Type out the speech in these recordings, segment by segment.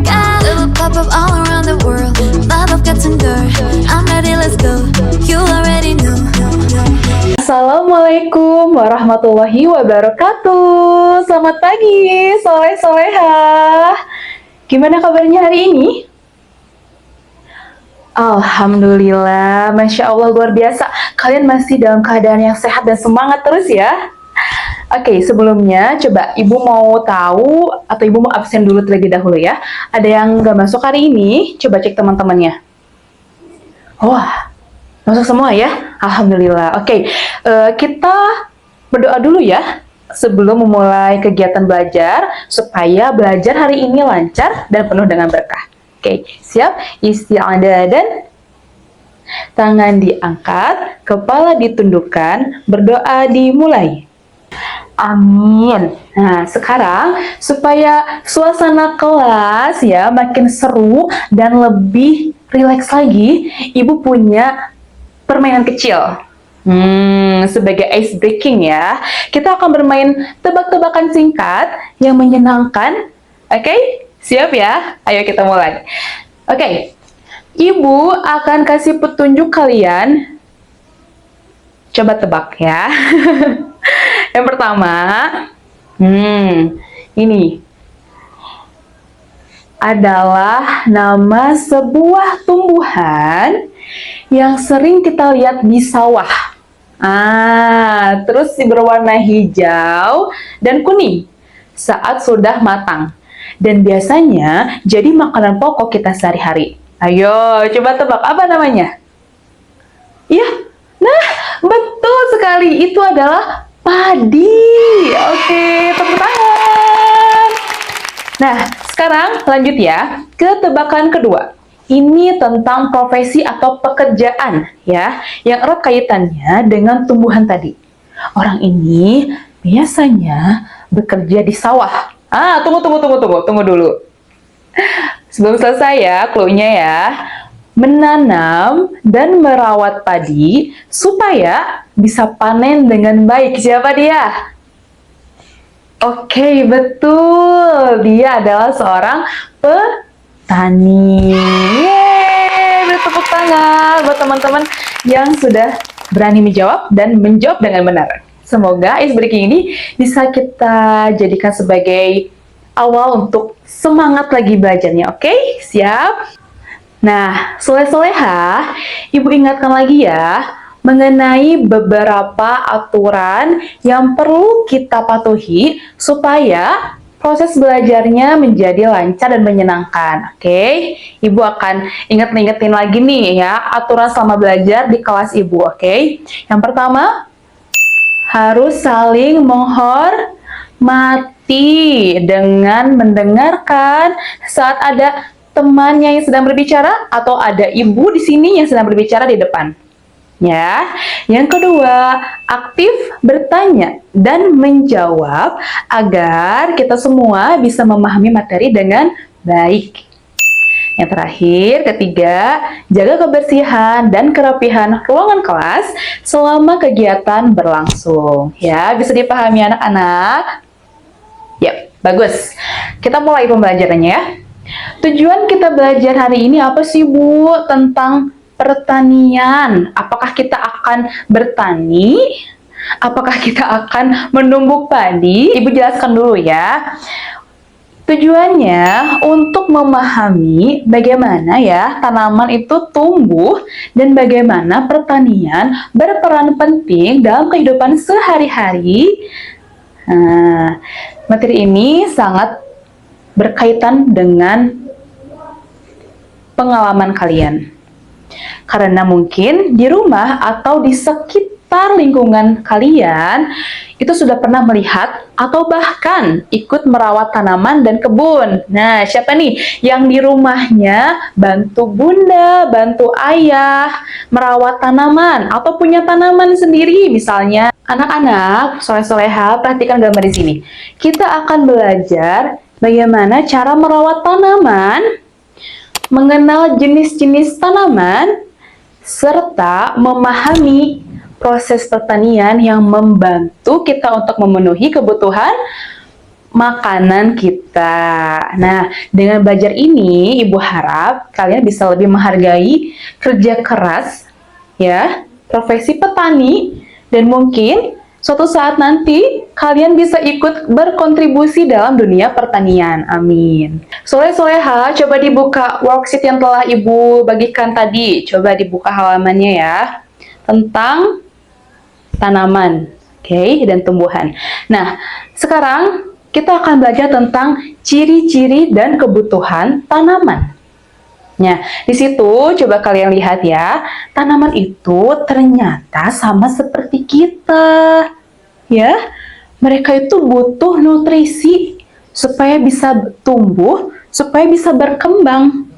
got it will pop up all around the world. Love 같은 걸 I'm ready, let's go. You already know. Assalamualaikum warahmatullahi wabarakatuh. Selamat pagi, soleh-solehah. Gimana kabarnya hari ini? Alhamdulillah, Masya Allah luar biasa. Kalian masih dalam keadaan yang sehat dan semangat terus ya. Oke, sebelumnya coba Ibu mau tahu atau Ibu mau absen dulu terlebih dahulu ya. Ada yang nggak masuk hari ini? Coba cek teman-temannya. Wah, masuk semua ya? Alhamdulillah. Oke, kita berdoa dulu ya sebelum memulai kegiatan belajar supaya belajar hari ini lancar dan penuh dengan berkah. Oke, siap? Isti'adah dan tangan diangkat, kepala ditundukkan, berdoa dimulai. Amin. Nah, sekarang supaya suasana kelas ya makin seru dan lebih rileks lagi, Ibu punya permainan kecil. Sebagai ice breaking ya. Kita akan bermain tebak-tebakan singkat yang menyenangkan. Oke? Siap ya? Ayo kita mulai. Oke. Ibu akan kasih petunjuk kalian. Coba tebak ya. Yang pertama, ini adalah nama sebuah tumbuhan yang sering kita lihat di sawah. Terus berwarna hijau dan kuning saat sudah matang. Dan biasanya jadi makanan pokok kita sehari-hari. Ayo, coba tebak apa namanya? Iya, nah betul sekali. Itu adalah padi. Oke, tepuk tangan. Nah, sekarang lanjut ya ke tebakan kedua. Ini tentang profesi atau pekerjaan ya, yang erat kaitannya dengan tumbuhan tadi. Orang ini biasanya bekerja di sawah. Tunggu dulu. Sebelum selesai ya, clue-nya ya. Menanam dan merawat padi supaya bisa panen dengan baik. Siapa dia? Oke, betul. Dia adalah seorang petani. Yeay, bertepuk tangan buat teman-teman yang sudah berani menjawab dan menjawab dengan benar. Semoga ice breaking ini bisa kita jadikan sebagai awal untuk semangat lagi belajarnya. Oke, siap? Nah, soleh-solehah, Ibu ingatkan lagi ya, mengenai beberapa aturan yang perlu kita patuhi supaya proses belajarnya menjadi lancar dan menyenangkan. Oke, Ibu akan ingetin lagi nih ya, aturan selama belajar di kelas Ibu. Oke, yang pertama, harus saling menghormati dengan mendengarkan saat ada temannya yang sedang berbicara atau ada ibu di sini yang sedang berbicara di depan. Ya. Yang kedua, aktif bertanya dan menjawab agar kita semua bisa memahami materi dengan baik. Yang terakhir, ketiga, jaga kebersihan dan kerapihan ruangan kelas selama kegiatan berlangsung. Ya, bisa dipahami anak-anak? Ya, bagus. Kita mulai pembelajarannya ya. Tujuan kita belajar hari ini apa sih, Bu? Tentang pertanian. Apakah kita akan bertani? Apakah kita akan menumbuk padi? Ibu jelaskan dulu ya. Tujuannya untuk memahami bagaimana ya tanaman itu tumbuh dan bagaimana pertanian berperan penting dalam kehidupan sehari-hari. Materi ini sangat berkaitan dengan pengalaman kalian. Karena mungkin di rumah atau di sekitar lingkungan kalian itu sudah pernah melihat atau bahkan ikut merawat tanaman dan kebun. Nah, siapa nih yang di rumahnya bantu bunda, bantu ayah merawat tanaman atau punya tanaman sendiri misalnya? Anak-anak, soleh-soleha, perhatikan gambar di sini. Kita akan belajar bagaimana cara merawat tanaman, mengenal jenis-jenis tanaman, serta memahami proses pertanian yang membantu kita untuk memenuhi kebutuhan makanan kita. Nah, dengan belajar ini, Ibu harap kalian bisa lebih menghargai kerja keras, ya, profesi petani, dan mungkin suatu saat nanti kalian bisa ikut berkontribusi dalam dunia pertanian. Amin. Soleh-soleha, coba dibuka worksheet yang telah Ibu bagikan tadi. Coba dibuka halamannya ya. Tentang tanaman, oke, dan tumbuhan. Nah, sekarang kita akan belajar tentang ciri-ciri dan kebutuhan tanaman. Nah, di situ coba kalian lihat ya, tanaman itu ternyata sama seperti kita. Ya, mereka itu butuh nutrisi supaya bisa tumbuh, supaya bisa berkembang.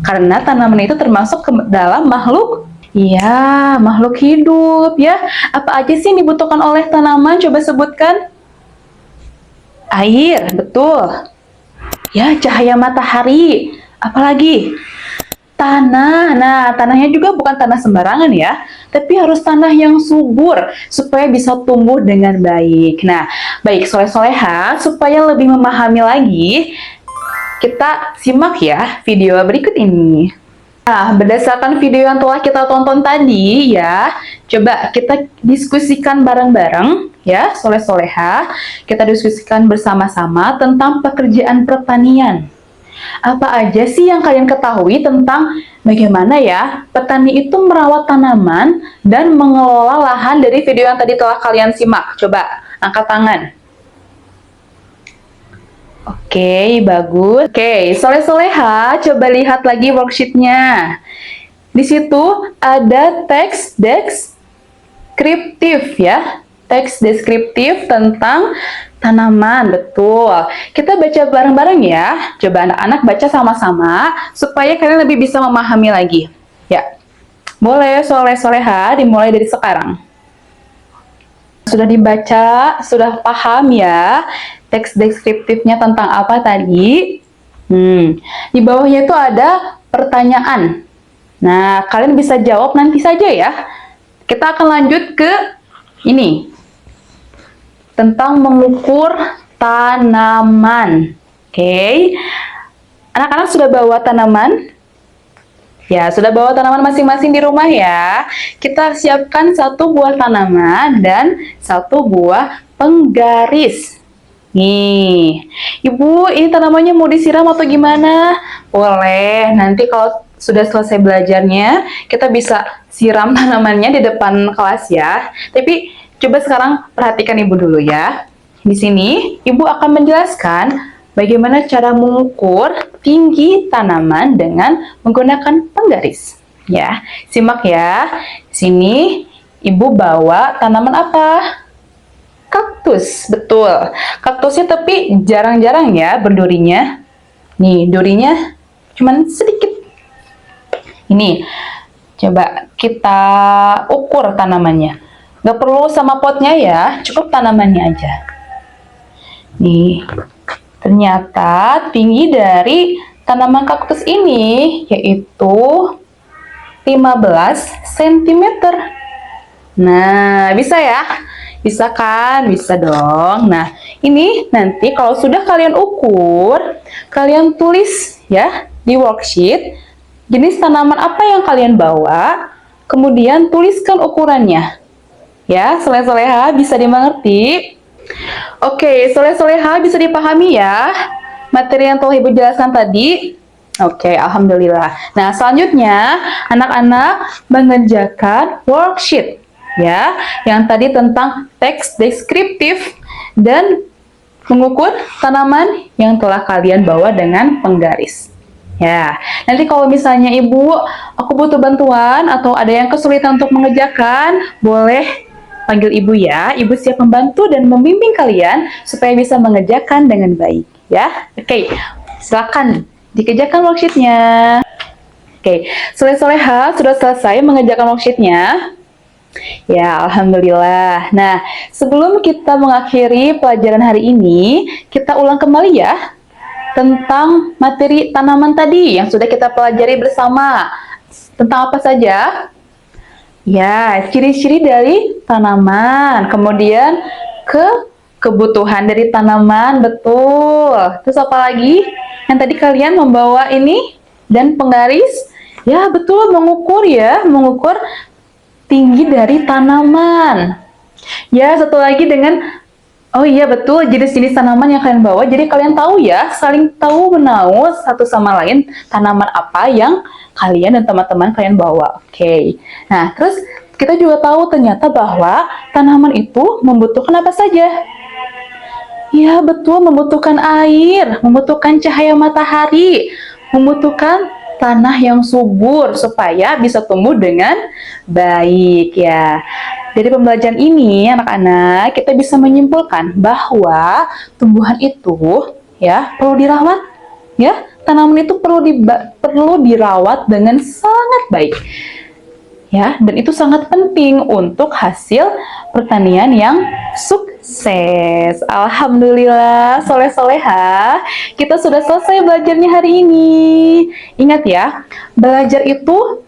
Karena tanaman itu termasuk dalam makhluk, ya, makhluk hidup ya. Apa aja sih yang dibutuhkan oleh tanaman? Coba sebutkan. Air, betul. Ya, cahaya matahari. Apalagi? Tanah. Nah, tanahnya juga bukan tanah sembarangan ya, tapi harus tanah yang subur supaya bisa tumbuh dengan baik. Nah, baik soleh-soleha, supaya lebih memahami lagi, kita simak ya video berikut ini. Nah, berdasarkan video yang telah kita tonton tadi ya, coba kita diskusikan bareng-bareng ya, soleh-soleha. Kita diskusikan bersama-sama tentang pekerjaan pertanian. Apa aja sih yang kalian ketahui tentang bagaimana ya petani itu merawat tanaman dan mengelola lahan dari video yang tadi telah kalian simak? Coba angkat tangan. Oke, bagus. Oke, soleh-soleha, coba lihat lagi worksheetnya. Di situ ada teks deskriptif ya. Teks deskriptif tentang tanaman, betul. Kita baca bareng-bareng ya. Coba anak-anak baca sama-sama supaya kalian lebih bisa memahami lagi. Ya, boleh soleh-soleha dimulai dari sekarang. Sudah dibaca, sudah paham ya teks deskriptifnya tentang apa tadi? Di bawahnya itu ada pertanyaan. Nah, kalian bisa jawab nanti saja ya. Kita akan lanjut ke ini. Tentang mengukur tanaman. Oke. Anak-anak sudah bawa tanaman? Ya, sudah bawa tanaman masing-masing di rumah ya. Kita siapkan satu buah tanaman dan satu buah penggaris. Nih, Ibu, ini tanamannya mau disiram atau gimana? Boleh, nanti kalau sudah selesai belajarnya, kita bisa siram tanamannya di depan kelas ya. Tapi coba sekarang perhatikan Ibu dulu ya. Di sini, Ibu akan menjelaskan bagaimana cara mengukur tinggi tanaman dengan menggunakan penggaris. Ya, simak ya. Di sini, Ibu bawa tanaman apa? Kaktus, betul. Kaktusnya tapi jarang-jarang ya berdurinya. Nih, durinya cuman sedikit. Ini, coba kita ukur tanamannya. Nggak perlu sama potnya ya, cukup tanamannya aja. Nih, ternyata tinggi dari tanaman kaktus ini yaitu 15 cm. Nah, bisa ya? Bisa kan? Bisa dong. Nah, ini nanti kalau sudah kalian ukur, kalian tulis ya di worksheet jenis tanaman apa yang kalian bawa, kemudian tuliskan ukurannya. Ya, soleh-soleha bisa dimengerti? Oke, soleh-soleha bisa dipahami ya materi yang telah Ibu jelaskan tadi? Oke, alhamdulillah. Nah, selanjutnya anak-anak mengerjakan worksheet ya, yang tadi tentang teks deskriptif dan mengukur tanaman yang telah kalian bawa dengan penggaris. Ya, nanti kalau misalnya Ibu, aku butuh bantuan atau ada yang kesulitan untuk mengerjakan, boleh panggil Ibu ya. Ibu siap membantu dan membimbing kalian supaya bisa mengerjakan dengan baik ya. Oke, silakan dikerjakan worksheetnya. Oke, soleh-soleha sudah selesai mengerjakan worksheetnya. Ya, alhamdulillah. Nah, sebelum kita mengakhiri pelajaran hari ini, kita ulang kembali ya tentang materi tanaman tadi yang sudah kita pelajari bersama. Tentang apa saja? Ya, ciri-ciri dari tanaman. Kemudian ke kebutuhan dari tanaman, betul. Terus apa lagi? Yang tadi kalian membawa ini dan penggaris? Ya, betul, mengukur ya, mengukur tinggi dari tanaman. Ya, satu lagi dengan oh iya betul, jenis-jenis tanaman yang kalian bawa. Jadi kalian tahu ya, saling tahu menahu satu sama lain tanaman apa yang kalian dan teman-teman kalian bawa. Oke. Nah, terus kita juga tahu ternyata bahwa tanaman itu membutuhkan apa saja? Ya, betul, membutuhkan air, membutuhkan cahaya matahari, membutuhkan tanah yang subur supaya bisa tumbuh dengan baik ya. Dari pembelajaran ini, anak-anak, kita bisa menyimpulkan bahwa tumbuhan itu ya perlu dirawat, ya. Tanaman itu perlu dirawat dengan sangat baik. Ya, dan itu sangat penting untuk hasil pertanian yang sukses. Alhamdulillah, soleh-soleha. Kita sudah selesai belajarnya hari ini. Ingat ya, belajar itu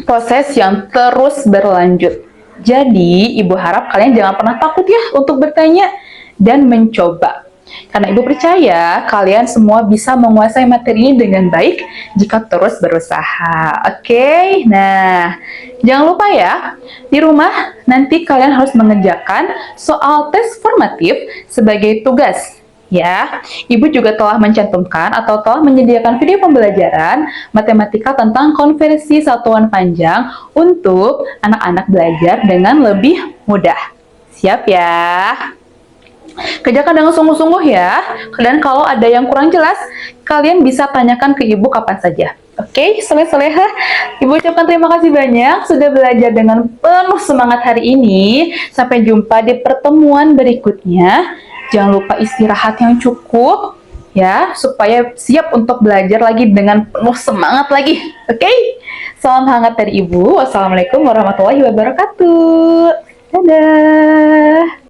proses yang terus berlanjut. Jadi, Ibu harap kalian jangan pernah takut ya untuk bertanya dan mencoba. Karena Ibu percaya kalian semua bisa menguasai materi ini dengan baik jika terus berusaha. Oke, nah jangan lupa ya, di rumah nanti kalian harus mengerjakan soal tes formatif sebagai tugas. Ya, Ibu juga telah mencantumkan atau telah menyediakan video pembelajaran matematika tentang konversi satuan panjang untuk anak-anak belajar dengan lebih mudah. Siap ya? Kerjakan dengan sungguh-sungguh ya. Dan kalau ada yang kurang jelas, kalian bisa tanyakan ke Ibu kapan saja. Oke, soleh-soleha. Ibu ucapkan terima kasih banyak sudah belajar dengan penuh semangat hari ini. Sampai jumpa di pertemuan berikutnya. Jangan lupa istirahat yang cukup ya, supaya siap untuk belajar lagi dengan penuh semangat lagi. Oke? Salam hangat dari Ibu. Wassalamualaikum warahmatullahi wabarakatuh. Dadah.